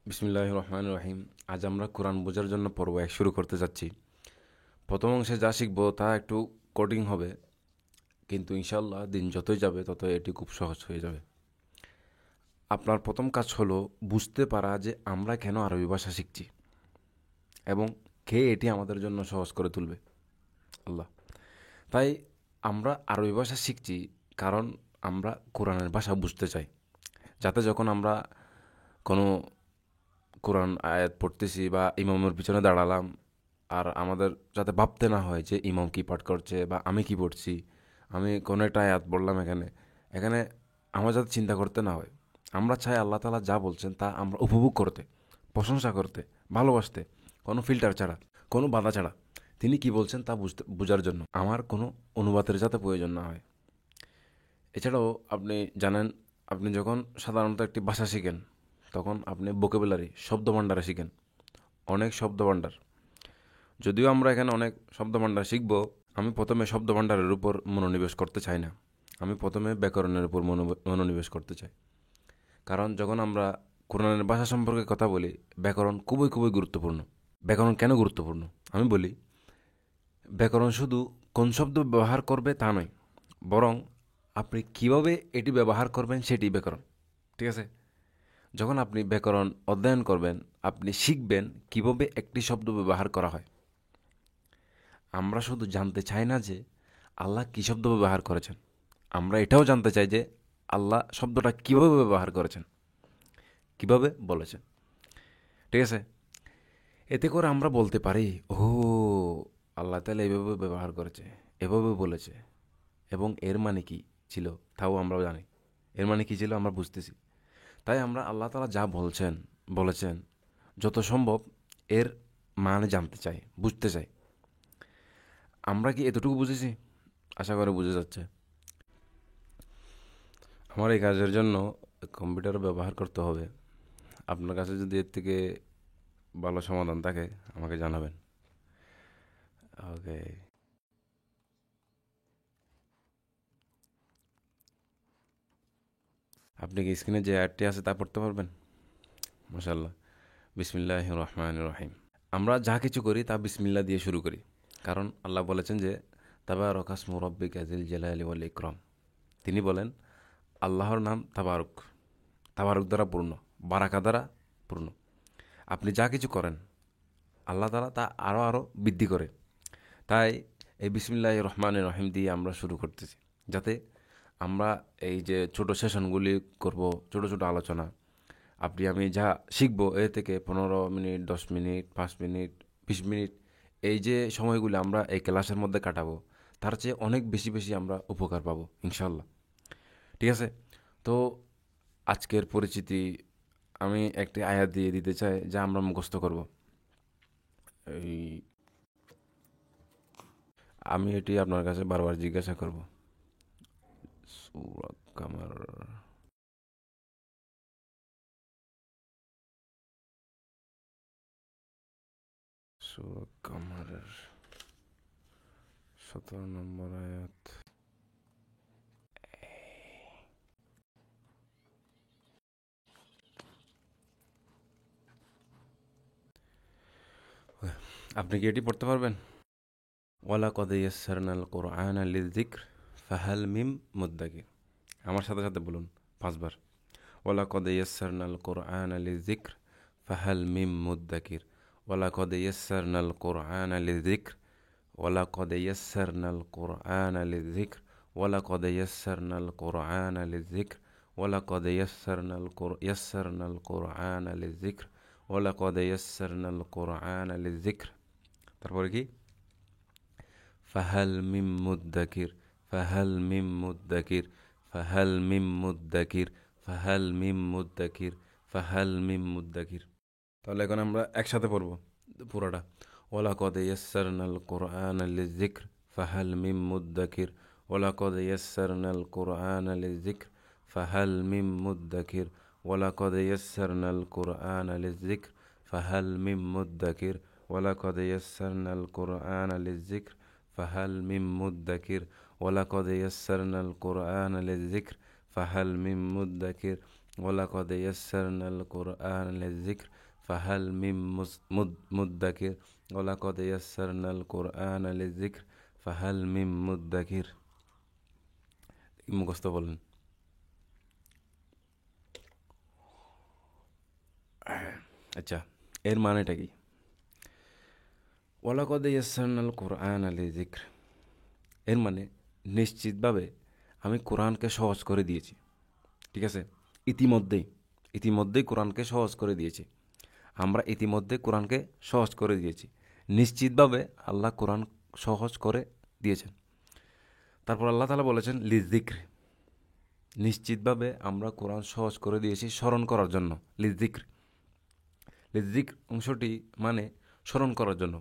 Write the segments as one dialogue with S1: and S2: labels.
S1: বিসমিল্লাহির রহমানির রহিম। আজ আমরা কোরআন বোঝার জন্য পর্ব ১ শুরু করতে যাচ্ছি। প্রথম অংশে যা শিখব তা একটু কঠিন হবে, কিন্তু ইনশাআল্লাহ দিন যতই যাবে ততই এটি খুব সহজ হয়ে যাবে। আপনার প্রথম কাজ হলো বুঝতে পারা যে আমরা কেন আরবি ভাষা শিখছি এবং কে এটি আমাদের জন্য সহজ করে তুলবে। আল্লাহ। তাই আমরা আরবি ভাষা শিখছি কারণ আমরা কোরআনের ভাষা বুঝতে চাই, যাতে যখন আমরা কোনো কোরআন আয়াত পড়তেছি বা ইমামের পিছনে দাঁড়ালাম, আর আমাদের যাতে ভাবতে না হয় যে ইমাম কী পাঠ করছে বা আমি কি পড়ছি, আমি কোনো একটা আয়াত বললাম এখানে এখানে আমার যাতে চিন্তা করতে না হয়। আমরা চাই আল্লাহ তাআলা যা বলছেন তা আমরা উপভোগ করতে, প্রশংসা করতে, ভালোবাসতে, কোনো ফিল্টার ছাড়া, কোনো বাধা ছাড়া। তিনি কি বলছেন তা বোঝার জন্য আমার কোনো অনুবাদের যাতে প্রয়োজন না হয়। এছাড়াও আপনি জানেন, আপনি যখন সাধারণত একটি ভাষা শিখেন তখন আপনি ভোকাবুলারি শব্দভাণ্ডারে শিখেন, অনেক শব্দভাণ্ডার। যদিও আমরা এখানে অনেক শব্দভাণ্ডার শিখব, আমি প্রথমে শব্দভাণ্ডারের উপর মনোনিবেশ করতে চাই না। আমি প্রথমে ব্যাকরণের উপর মনোনিবেশ করতে চাই। কারণ যখন আমরা কোরআনের ভাষা সম্পর্কে কথা বলি, ব্যাকরণ খুবই খুবই গুরুত্বপূর্ণ। ব্যাকরণ কেন গুরুত্বপূর্ণ আমি বলি। ব্যাকরণ শুধু কোন শব্দ ব্যবহার করবে তা নয়, বরং আপনি কিভাবে এটি ব্যবহার করবেন সেটি ব্যাকরণ। ঠিক আছে? যখন আপনি ব্যাকরণ অধ্যয়ন করবেন, আপনি শিখবেন কিভাবে একটি শব্দ ব্যবহার করা হয়। আমরা শুধু জানতে চাই না যে আল্লাহ কী শব্দ ব্যবহার করেছেন, আমরা এটাও জানতে চাই যে আল্লাহ শব্দটা কীভাবে ব্যবহার করেছেন, কীভাবে বলেছেন। ঠিক আছে? এতে করে আমরা বলতে পারি, ও আল্লাহ তাহলে এভাবে ব্যবহার করেছে, এভাবে বলেছে, এবং এর মানে কি ছিল তাও আমরা জানি। এর মানে কী ছিল আমরা বুঝতেছি। তাই আমরা আল্লাহ তাআলা যা বলেছেন যত সম্ভব এর মানে জানতে চাই, বুঝতে চাই। আমরা কি এতটুকু বুঝেছি? আশা করে বুঝে যাচ্ছে। আমার এই কাজের জন্য কম্পিউটার ব্যবহার করতে হবে। আপনার কাছে যদি এর থেকে ভালো সমাধান থাকে আমাকে জানাবেন। ওকে। আপনি কি স্ক্রিনে যে অ্যাডটি আছে তা পড়তে পারবেন? মাশাআল্লাহ। বিসমিল্লাহির রহমানির রহিম। আমরা যা কিছু করি তা বিসমিল্লাহ দিয়ে শুরু করি, কারণ আল্লাহ বলেছেন যে তাবারাকা ইসমু রাব্বিকা যিল জালালি ওয়াল ইকরাম। তিনি বলেন আল্লাহর নাম তাবারক, তাবারক দ্বারা পূর্ণ, বারাকা দ্বারা পূর্ণ। আপনি যা কিছু করেন আল্লাহ তাআলা তা আরও আরও বৃদ্ধি করে। তাই এই বিসমিল্লাহির রহমানির রহিম দিয়ে আমরা শুরু করতেছি, যাতে আমরা এই যে ছোট সেশনগুলি করব, ছোট ছোট আলোচনা, আপনি আমি যা শিখব এ থেকে 15 মিনিট, 10 মিনিট, 5 মিনিট, 20 মিনিট, এই যে সময়গুলি আমরা এই ক্লাসের মধ্যে কাটাবো তার চেয়ে অনেক বেশি বেশি আমরা উপকার পাবো ইনশাল্লাহ। ঠিক আছে? তো আজকের পরিচিতি আমি একটি আয়াত দিয়ে দিতে চাই যা আমরা মুখস্থ করব। এই আমি এটি আপনার কাছে বারবার জিজ্ঞাসা করব। সূরা কামার, সূরা কামারের 17 নম্বর আয়াত। আপনি কি এটি পড়তে পারবেন? ওয়ালাকদ ইয়াসসারনাল কুরআনা লিযিকর ফাহাল মিম মুদ্দাকির। আমার সাথে সাথে বলুন 5 বার। ওয়ালাকদ ইয়াসসারনাল কুরআনা লিযিকর ফাহাল মিম মুদ্দাকির। ওয়ালাকদ ইয়াসসারনাল কুরআনা লিযিকর। ওয়ালাকদ ইয়াসসারনাল কুরআনা লিযিকর। ওয়ালাকদ ইয়াসসারনাল কুরআনা লিযিকর। ওয়ালাকদ ইয়াসসারনাল কুরআনা লিযিকর। ওয়ালাকদ ইয়াসসারনাল কুরআনা লিযিকর। তারপরে কি? ফাহাল মিম মুদ্দাকির। ফাহাল মিম মুদ্দাকির। ফাহাল মিম মুদ্দাকির। ফাহাল মিম মুদ্দাকির। ফাহাল মিম মুদ্দাকির। তাহলে এখন আমরা একসাথে পড়ব পুরোটা। ওয়ালাকদ ইয়াসসারনাল কুরআনা লিযিকর ফাহাল মিম মুদ্দাকির। ওয়ালাকদ ইয়াসসারনাল কুরআনা লিযিকর ফাহাল মিম মুদ্দাকির। ওয়ালাকদ ইয়াসসারনাল কুরআনা লিযিকর ফাহাল মিম মুদ্দাকির। ওয়ালাকদ ইয়াসসারনাল কুরআনা লিযিকর ফাহাল মিম মুদ্দাকির। ওয়ালাকদ ইয়াসসারনাল কুরআনা লিযিকর ফাহাল মিম মুদ্দাকির। ওয়ালাকাদ ইয়াসসারনাল কুরআন লিযিকর ফাহাল মিন মুদ্দাকির। ওয়ালাকাদ ইয়াসসারনাল কুরআন লিযিকর ফাহাল মিন মুদ্দাকির। মুখস্থ বলেন। আচ্ছা, এর মানেটা কি? ওয়ালাকাদ ইয়াসসারনাল কুরআন লিযিকর, এর মানে নিশ্চিতভাবে আমি কোরআনকে সহজ করে দিয়েছি। ঠিক আছে, ইতিমধ্যেই কোরআনকে সহজ করে দিয়েছি। আমরা ইতিমধ্যে কোরআনকে সহজ করে দিয়েছি। নিশ্চিতভাবে আল্লাহ কোরআন সহজ করে দিয়েছেন। তারপর আল্লাহ তাআলা বলেছেন লিযিকর, নিশ্চিতভাবে আমরা কোরআন সহজ করে দিয়েছি স্মরণ করার জন্য। লিযিকর অংশটি মানে স্মরণ করার জন্য।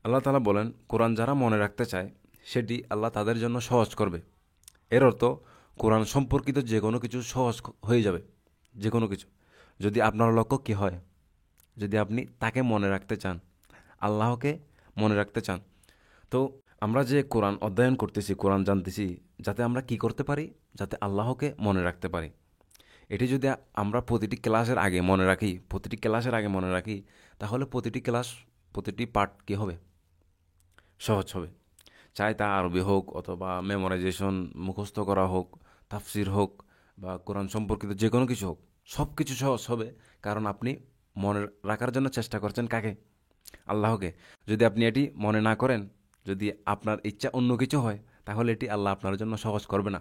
S1: আল্লাহ তাআলা বলেন কোরআন যারা মনে রাখতে চায় সেটি আল্লাহ তাদের জন্য সহজ করবে। এর অর্থ কোরআন সম্পর্কিত যে কোনো কিছু সহজ হয়ে যাবে। যে কোনো কিছু, যদি আপনার লক্ষ্য কী হয়, যদি আপনি তাকে মনে রাখতে চান, আল্লাহকে মনে রাখতে চান, তো আমরা যে কোরআন অধ্যয়ন করতেছি, কোরআন জানতেছি, যাতে আমরা কি করতে পারি, যাতে আল্লাহকে মনে রাখতে পারি। এটি যদি আমরা প্রতিটি ক্লাসের আগে মনে রাখি, তাহলে প্রতিটি পার্ট কী হবে, সহজ হবে। চাই তা আরবি হোক, অথবা মেমোরাইজেশন, মুখস্থ করা হোক, তাফসির হোক, বা কোরআন সম্পর্কিত যে কোনো কিছু হোক, সব কিছু সহজ হবে। কারণ আপনি মনে রাখার জন্য চেষ্টা করছেন কাকে? আল্লাহকে। যদি আপনি এটি মনে না করেন, যদি আপনার ইচ্ছা অন্য কিছু হয়, তাহলে এটি আল্লাহ আপনার জন্য সহজ করবে না।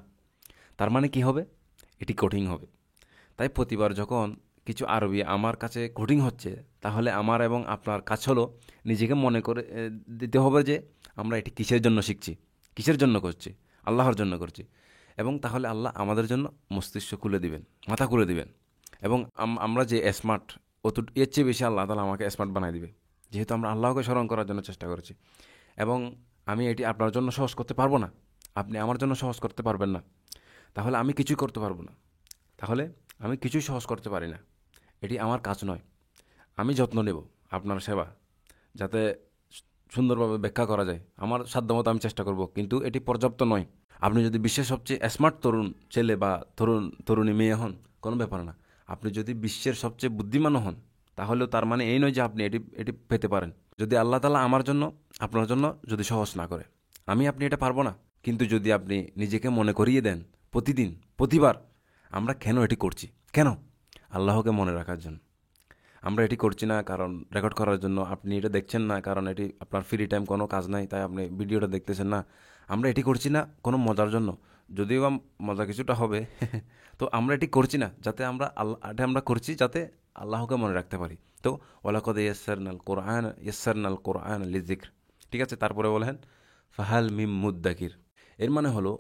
S1: তার মানে কি হবে? এটি কঠিন হবে। তাই প্রতিবার যখন কিছু আরবি আমার কাছে কঠিন হচ্ছে, তাহলে আমার এবং আপনার কাজ হলো নিজেকে মনে করে দিতে হবে যে আমরা এটি কিসের জন্য শিখছি, কিসের জন্য করছি, আল্লাহর জন্য করছি। এবং তাহলে আল্লাহ আমাদের জন্য মস্তিষ্ক খুলে দিবেন, মাথা খুলে দিবেন। এবং আমরা যে স্মার্ট, এর চেয়ে বেশি আল্লাহ তাআলা আমাকে স্মার্ট বানাই দিবে, যেহেতু আমরা আল্লাহকে স্মরণ করার জন্য চেষ্টা করছি। এবং আমি এটি আপনার জন্য সহজ করতে পারবো না, আপনি আমার জন্য সহজ করতে পারবেন না, তাহলে আমি কিছুই করতে পারবো না। তাহলে আমি কিছুই সহজ করতে পারি না, এটি আমার কাজ নয়। আমি যত্ন নেব আপনার সেবা, যাতে সুন্দরভাবে ব্যাখ্যা করা যায়। আমার সাধ্যমতো আমি চেষ্টা করব, কিন্তু এটি পর্যাপ্ত নয়। আপনি যদি বিশ্বের সবচেয়ে স্মার্ট তরুণ ছেলে বা তরুণী মেয়ে হন, কোনো ব্যাপার না। আপনি যদি বিশ্বের সবচেয়ে বুদ্ধিমানও হন, তাহলেও তার মানে এই নয় যে আপনি এটি পেতে পারেন। যদি আল্লাহ তাআলা আমার জন্য, আপনার জন্য যদি সহজ না করে, আপনি এটা পারবো না। কিন্তু যদি আপনি নিজেকে মনে করিয়ে দেন প্রতিদিন, প্রতিবার, আমরা কেন এটি করছি, কেন? আল্লাহকে মনে রাখার জন্য। আমরা এটি করছি না কারণ রেকর্ড করার জন্য, আপনি এটা দেখছেন না কারণ এটি আপনার ফ্রি টাইম, কোনো কাজ নাই তাই আপনি ভিডিওটা দেখতেছেন না। আমরা এটি করছি না কোনো মজার জন্য, যদিও বা মজা কিছুটা হবে তো আমরা এটি করছি না যাতে এটা আমরা করছি যাতে আল্লাহকে মনে রাখতে পারি। তো ওয়ালাকাদ ইয়াসসারনাল কোরআন লিযিকর। ঠিক আছে, তারপরে বলেন ফাহাল মিম মুদ্দাকির। এর মানে হলো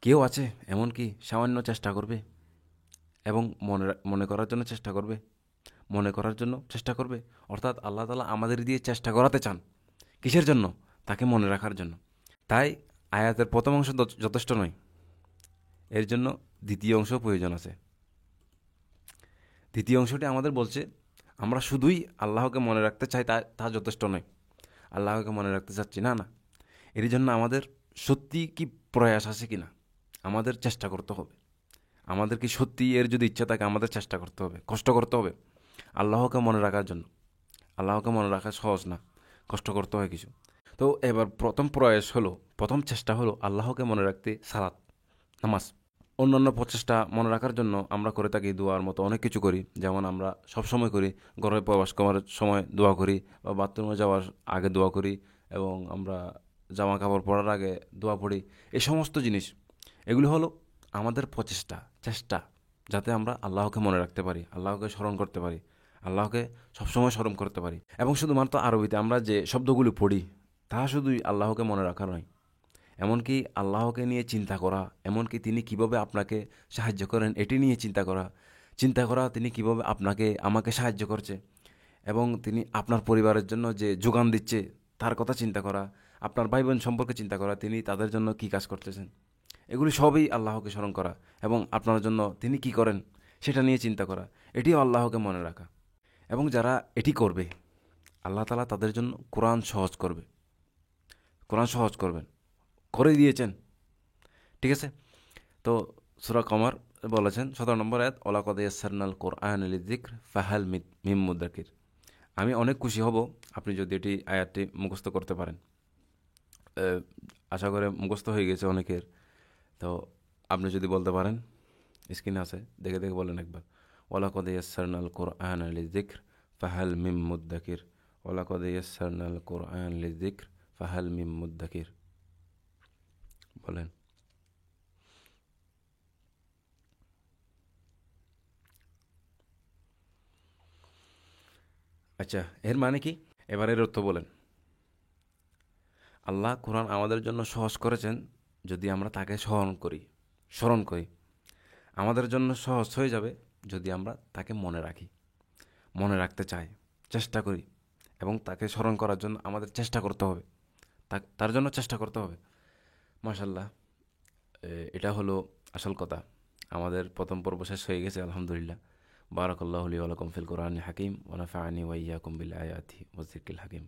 S1: কেউ আছে এমন কি সামান্য চেষ্টা করবে এবং মনে করার জন্য চেষ্টা করবে। অর্থাৎ আল্লাহ তাআলা আমাদের দিয়ে চেষ্টা করাতে চান, কিসের জন্য? তাকে মনে রাখার জন্য। তাই আয়াতের প্রথম অংশ যথেষ্ট নয়, এর জন্য দ্বিতীয় অংশ প্রয়োজন আছে। দ্বিতীয় অংশটি আমাদের বলছে আমরা শুধুই আল্লাহকে মনে রাখতে চাই, তা যথেষ্ট নয়। আল্লাহকে মনে রাখতে চাচ্ছি না, এর জন্য আমাদের সত্যি কি প্রয়াস আছে কিনা আমাদের চেষ্টা করতে হবে। আমাদের কি সত্যি এর যদি ইচ্ছা থাকে, আমাদের চেষ্টা করতে হবে, কষ্ট করতে হবে আল্লাহকে মনে রাখার জন্য। আল্লাহকে মনে রাখা সহজ না, কষ্ট করতে হয় কিছু। তো এবার প্রথম চেষ্টা হলো আল্লাহকে মনে রাখতে সালাত, নামাজ। অন্যান্য প্রচেষ্টা মনে রাখার জন্য আমরা করে থাকি দোয়ার মতো অনেক কিছু করি, যেমন আমরা সবসময় করি, ঘরে প্রবেশ করার সময় দোয়া করি, বা বাথরুমে যাওয়ার আগে দোয়া করি, এবং আমরা জামা কাপড় পরার আগে দোয়া পড়ি। এই সমস্ত জিনিস, এগুলি হলো আমাদের চেষ্টা, যাতে আমরা আল্লাহকে মনে রাখতে পারি, আল্লাহকে স্মরণ করতে পারি, আল্লাহকে সবসময় স্মরণ করতে পারি। এবং শুধুমাত্র আরবিতে আমরা যে শব্দগুলি পড়ি, তা শুধুই আল্লাহকে মনে রাখা নয়, এমনকি আল্লাহকে নিয়ে চিন্তা করা, এমনকি তিনি কিভাবে আপনাকে সাহায্য করেন এটি নিয়ে চিন্তা করা তিনি কিভাবে আমাকে সাহায্য করছে, এবং তিনি আপনার পরিবারের জন্য যে যোগান দিচ্ছে তার কথা চিন্তা করা, আপনার ভাই বোন সম্পর্কে চিন্তা করা, তিনি তাদের জন্য কি কাজ করতেছেন, এগুলি সবই আল্লাহকে স্মরণ করা। এবং আপনার জন্য তিনি কি করেন সেটা নিয়ে চিন্তা করা, এটিও আল্লাহকে মনে রাখা। এবং যারা এটি করবে, আল্লাহ তাআলা তাদের জন্য কোরআন সহজ করবেন, করে দিয়েছেন। ঠিক আছে, তো সূরা কমার বলেছেন 17 নম্বর আয়াত, ওয়ালাকাদ ইয়াসসারনাল কোরআনা লিযিকর ফাহাল মিন মুদ্দাকির। আমি অনেক খুশি হব আপনি যদি এটি আয়াতটি মুখস্থ করতে পারেন। আশা করে মুখস্থ হয়ে গেছে অনেকের। তো আপনি যদি বলতে পারেন, স্ক্রিনে আছে, দেখে দেখে বলেন একবার, ওয়ালাকাদ ইয়াসসারনাল কোরআনা লিযিকর ফাহাল মিন মুদ্দাকির, ওয়ালাকাদ ইয়াসসারনাল কোরআনা লিযিকর ফাহাল মিন মুদ্দাকির। বলেন। আচ্ছা, এর মানে কি? এবার এর অর্থ বলেন। আল্লাহ কোরআন আমাদের জন্য সহজ করেছেন যদি আমরা তাকে স্মরণ করি। আমাদের জন্য সহজ হয়ে যাবে যদি আমরা তাকে মনে রাখি, মনে রাখতে চাই, চেষ্টা করি, এবং তাকে স্মরণ করার জন্য আমাদের চেষ্টা করতে হবে, তার জন্য চেষ্টা করতে হবে। মাশাল্লাহ, এটা হলো আসল কথা। আমাদের প্রথম পর্ব শেষ হয়ে গেছে, আলহামদুলিল্লাহ। বারাকাল্লাহু লি ওয়া লাকুম ফিল কোরআনিল হাকিম ওয়া নাফা'আনি ওয়া ইয়্যাকুম বিল আয়াতি ওয়াজ যিকরিল হাকিম।